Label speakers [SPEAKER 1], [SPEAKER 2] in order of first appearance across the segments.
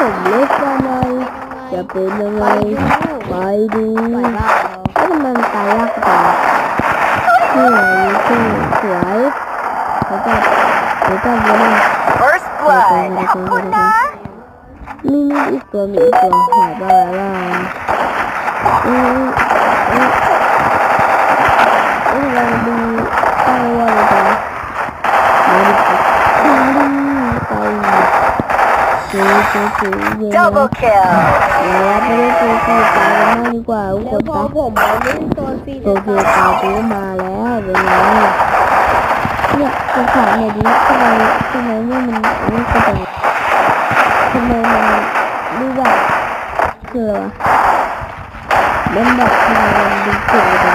[SPEAKER 1] ผมเล็กกันเลยจะเป็นยังไงไปดูแล้วทำไมมันตายยากจังนี่คือสวยแล้วก็ไม่ได้
[SPEAKER 2] First blood ขอบคุณนะ
[SPEAKER 1] มีอีกตัวหายไปแล้วเราดูตั้งว่าอะไรมาดิไป
[SPEAKER 2] Double kill
[SPEAKER 1] แล้วไปเล่นตัวฟรีไฟกันบ้างดีกว่าทุกคนนะ
[SPEAKER 3] ผมมาเล่นตัวฟรี
[SPEAKER 1] ตัวฟรีไฟซื้อมาแล้วเป็นไงเนี่ยตัวขาเนี่ยดิทำไมนี่มันไม่กระโดดทำไมมันดูแบบคืออะไรวะมันแบบทำไมมันดูเก่งจัง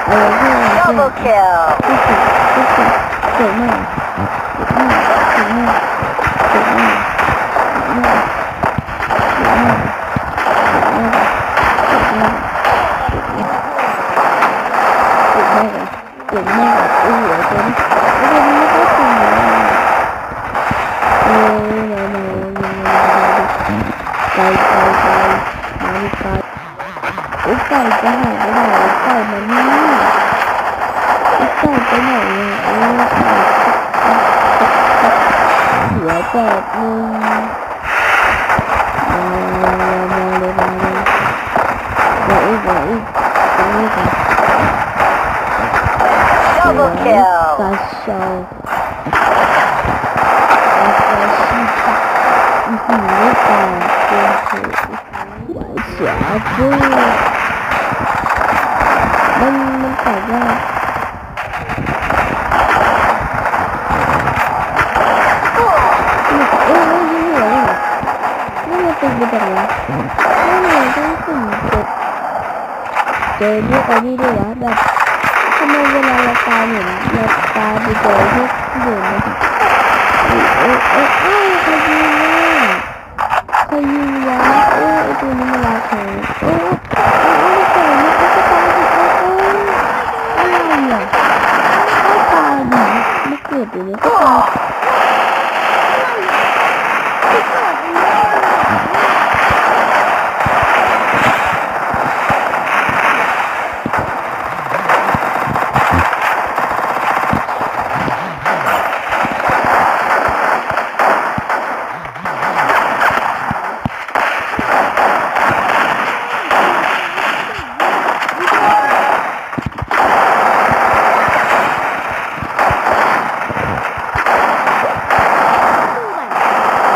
[SPEAKER 1] อะไรที่มัน
[SPEAKER 2] Double kill
[SPEAKER 1] เก่งมากโอ้โหตัวนี้ไม่ค่อยเก่งเลยไก่โอ้ไก่จะหายไปไหนไก่มันนี่ไก่ไปไหนเนี่ยโอ้ไก่หัวแตกนึงมาเลยมาอีกตรงนี้กัน
[SPEAKER 2] Double kill
[SPEAKER 1] กาโชไม่ตายหวานเสียฟูมันแตกว่ายิงหัวเลยนี่มันเป็นไปจากไหนนี่มันต้องสุ่มเจอพวกนี้ด้วยวะแบบทำไมเวลาเราตายเหมือนเราตายไปเจอพวกอื่นนะ